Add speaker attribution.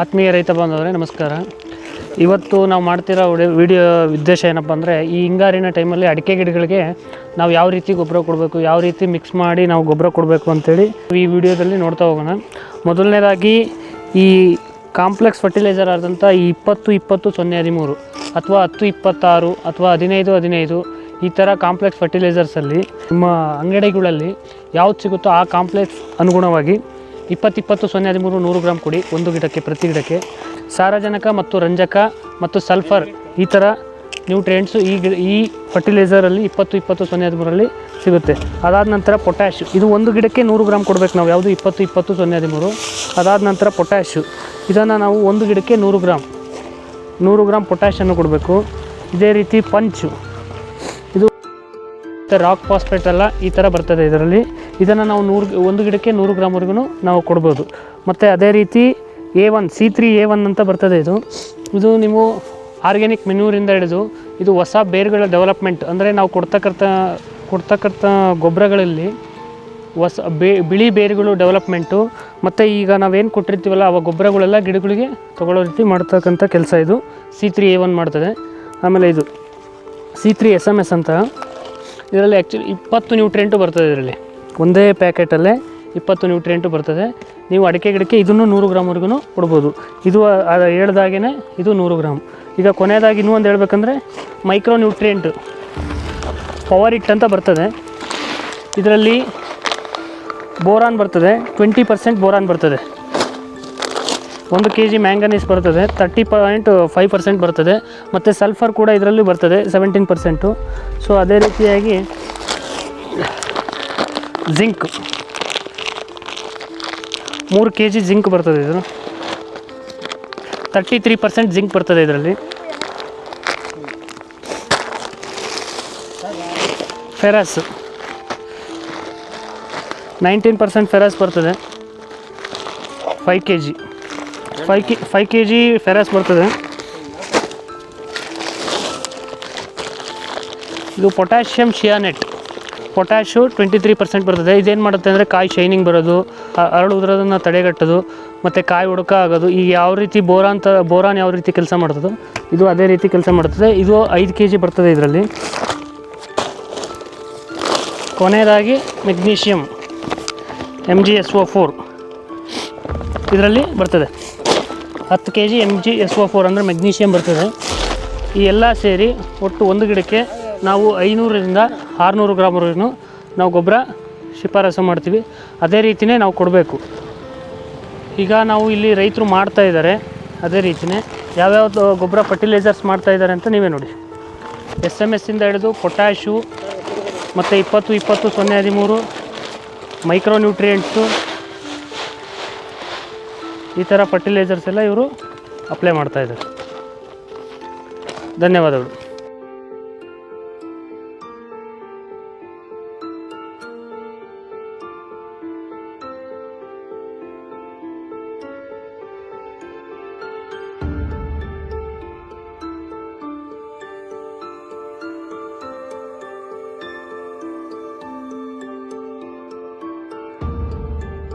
Speaker 1: ಆತ್ಮೀಯ ರೈತ ಬಾಂಧವರೇ ನಮಸ್ಕಾರ. ಇವತ್ತು ನಾವು ಮಾಡ್ತಿರೋ ವಿಡಿಯೋ ಉದ್ದೇಶ ಏನಪ್ಪ ಅಂದರೆ, ಈ ಹಿಂಗಾರಿನ ಟೈಮಲ್ಲಿ ಅಡಿಕೆ ಗಿಡಗಳಿಗೆ ನಾವು ಯಾವ ರೀತಿ ಗೊಬ್ಬರ ಕೊಡಬೇಕು, ಯಾವ ರೀತಿ ಮಿಕ್ಸ್ ಮಾಡಿ ನಾವು ಗೊಬ್ಬರ ಕೊಡಬೇಕು ಅಂತೇಳಿ ಈ ವಿಡಿಯೋದಲ್ಲಿ ನೋಡ್ತಾ ಹೋಗೋಣ. ಮೊದಲನೇದಾಗಿ ಈ ಕಾಂಪ್ಲೆಕ್ಸ್ ಫರ್ಟಿಲೈಸರ್ ಆದಂಥ ಈ 20-20-0-13 ಅಥವಾ 10-26 ಅಥವಾ 15-15 ಈ ಥರ ಕಾಂಪ್ಲೆಕ್ಸ್ ಫರ್ಟಿಲೈಸರ್ಸಲ್ಲಿ ನಿಮ್ಮ ಅಂಗಡಿಗಳಲ್ಲಿ ಯಾವ್ದು ಸಿಗುತ್ತೋ ಆ ಕಾಂಪ್ಲೆಕ್ಸ್ ಅನುಗುಣವಾಗಿ 20-20-0-13 100 ಗ್ರಾಮ್ ಕೊಡಿ ಒಂದು ಗಿಡಕ್ಕೆ, ಪ್ರತಿ ಗಿಡಕ್ಕೆ. ಸಾರಜನಕ ಮತ್ತು ರಂಜಕ ಮತ್ತು ಸಲ್ಫರ್ ಈ ಥರ ನ್ಯೂಟ್ರಿಯೆಂಟ್ಸು ಈ ಫರ್ಟಿಲೈಸರಲ್ಲಿ 20-20-0-13 ಸಿಗುತ್ತೆ. ಅದಾದ ನಂತರ ಪೊಟ್ಯಾಶ್, ಇದು ಒಂದು ಗಿಡಕ್ಕೆ 100 ಗ್ರಾಮ್ ಕೊಡಬೇಕು ನಾವು, ಯಾವುದು 20-20-0-13. ಅದಾದ ನಂತರ ಪೊಟ್ಯಾಶು, ಇದನ್ನು ನಾವು ಒಂದು ಗಿಡಕ್ಕೆ 100 ಗ್ರಾಮ್ ಪೊಟ್ಯಾಶನ್ನು ಕೊಡಬೇಕು. ಇದೇ ರೀತಿ ಪಂಚು, ಇದು ರಾಕ್ ಫಾಸ್ಫೇಟ್ ಎಲ್ಲ ಈ ಥರ ಬರ್ತದೆ ಇದರಲ್ಲಿ. ಇದನ್ನು ನಾವು ಒಂದು ಗಿಡಕ್ಕೆ 100 ಗ್ರಾಮ್ವರೆಗೂ ನಾವು ಕೊಡ್ಬೋದು. ಮತ್ತು ಅದೇ ರೀತಿ A1 C3A1 ಅಂತ ಬರ್ತದೆ. ಇದು ನೀವು ಆರ್ಗ್ಯಾನಿಕ್ ಮೆನ್ಯೂರಿಂದ ಹಿಡಿದು ಇದು ಹೊಸ ಬೇರುಗಳ ಡೆವಲಪ್ಮೆಂಟ್, ಅಂದರೆ ನಾವು ಕೊಡ್ತಕ್ಕಂಥ ಗೊಬ್ಬರಗಳಲ್ಲಿ ಹೊಸ ಬಿಳಿ ಬೇರುಗಳು ಡೆವಲಪ್ಮೆಂಟು, ಮತ್ತು ಈಗ ನಾವೇನು ಕೊಟ್ಟಿರ್ತೀವಲ್ಲ ಆ ಗೊಬ್ಬರಗಳೆಲ್ಲ ಗಿಡಗಳಿಗೆ ತೊಗೊಳ್ಳೋ ರೀತಿ ಮಾಡ್ತಕ್ಕಂಥ ಕೆಲಸ ಇದು C3A1 ಮಾಡ್ತದೆ. ಆಮೇಲೆ ಇದು C3SMS ಅಂತ, ಇದರಲ್ಲಿ ಆ್ಯಕ್ಚುಲಿ 20 ನ್ಯೂಟ್ರಿಯೆಂಟು ಬರ್ತದೆ. ಇದರಲ್ಲಿ ಒಂದೇ ಪ್ಯಾಕೆಟಲ್ಲೇ 20 ನ್ಯೂಟ್ರಿಯೆಂಟು ಬರ್ತದೆ. ನೀವು ಅಡಿಕೆ ಗಿಡಕ್ಕೆ ಇದನ್ನು 100 ಗ್ರಾಮ್ವರೆಗೂ ಕೊಡ್ಬೋದು. ಇದು ಹೇಳ್ದಾಗೇ ಇದು 100 ಗ್ರಾಮ್. ಈಗ ಕೊನೆಯದಾಗಿ ಇನ್ನೂ ಒಂದು ಹೇಳ್ಬೇಕಂದ್ರೆ ಮೈಕ್ರೋ ನ್ಯೂಟ್ರಿಯೆಂಟು ಪವರ್ ಇಟ್ ಅಂತ ಬರ್ತದೆ. ಇದರಲ್ಲಿ ಬೋರಾನ್ ಬರ್ತದೆ, 20% ಬೋರಾನ್ ಬರ್ತದೆ. 1 kg ಮ್ಯಾಂಗನೀಸ್ ಬರ್ತದೆ, 30.5% ಬರ್ತದೆ. ಮತ್ತು ಸಲ್ಫರ್ ಕೂಡ ಇದರಲ್ಲೂ ಬರ್ತದೆ, 17%. ಸೊ ಅದೇ ರೀತಿಯಾಗಿ ಜಿಂಕ್ 3 kg ಜಿಂಕ್ ಬರ್ತದೆ. ಇದು 33% ಜಿಂಕ್ ಬರ್ತದೆ ಇದರಲ್ಲಿ. ಫೆರಸ್ 19% ಫೆರಸ್ ಬರ್ತದೆ, 5 kg ಫೆರಸ್ ಬರ್ತದೆ. ಇದು ಪೊಟ್ಯಾಷಿಯಮ್ ಶಿಯಾನೆಟ್, ಪೊಟ್ಯಾಶು 23% ಬರ್ತದೆ. ಇದೇನು ಮಾಡುತ್ತೆ ಅಂದರೆ ಕಾಯಿ ಶೈನಿಂಗ್ ಬರೋದು, ಅರಳುವುದನ್ನು ತಡೆಗಟ್ಟೋದು, ಮತ್ತು ಕಾಯಿ ಹುಡುಕ ಆಗೋದು. ಈಗ ಯಾವ ರೀತಿ ಬೋರಾನ್ ಯಾವ ರೀತಿ ಕೆಲಸ ಮಾಡ್ತದೋ ಇದು ಅದೇ ರೀತಿ ಕೆಲಸ ಮಾಡ್ತದೆ. ಇದು 5 kg ಬರ್ತದೆ ಇದರಲ್ಲಿ. ಕೊನೆಯದಾಗಿ ಮೆಗ್ನೀಷಿಯಮ್ MgSO4 ಇದರಲ್ಲಿ ಬರ್ತದೆ, 10 kg MgSO4 ಅಂದರೆ ಮೆಗ್ನೀಷಿಯಮ್ ಬರ್ತದೆ. ಈ ಎಲ್ಲ ಸೇರಿ ಒಟ್ಟು ಒಂದು ಗಿಡಕ್ಕೆ ನಾವು 500ರಿಂದ 600 ಗ್ರಾಮ್ವರೆಗೂ ನಾವು ಗೊಬ್ಬರ ಶಿಫಾರಸು ಮಾಡ್ತೀವಿ. ಅದೇ ರೀತಿಯೇ ನಾವು ಕೊಡಬೇಕು. ಈಗ ನಾವು ಇಲ್ಲಿ ರೈತರು ಮಾಡ್ತಾ ಇದ್ದಾರೆ, ಅದೇ ರೀತಿಯೇ ಯಾವ್ಯಾವ್ದು ಗೊಬ್ಬರ ಫರ್ಟಿಲೈಸರ್ಸ್ ಮಾಡ್ತಾ ಇದ್ದಾರೆ ಅಂತ ನೀವೇ ನೋಡಿ. SMS ಇಂದ ಹಿಡಿದು ಪೊಟ್ಯಾಶು ಮತ್ತು 20-20-0-13 ಮೈಕ್ರೋ ನ್ಯೂಟ್ರಿಯೆಂಟ್ಸು ಈ ಥರ ಫರ್ಟಿಲೈಸರ್ಸ್ ಎಲ್ಲ ಇವರು ಅಪ್ಲೈ ಮಾಡ್ತಾಯಿದ್ದಾರೆ. ಧನ್ಯವಾದಗಳು.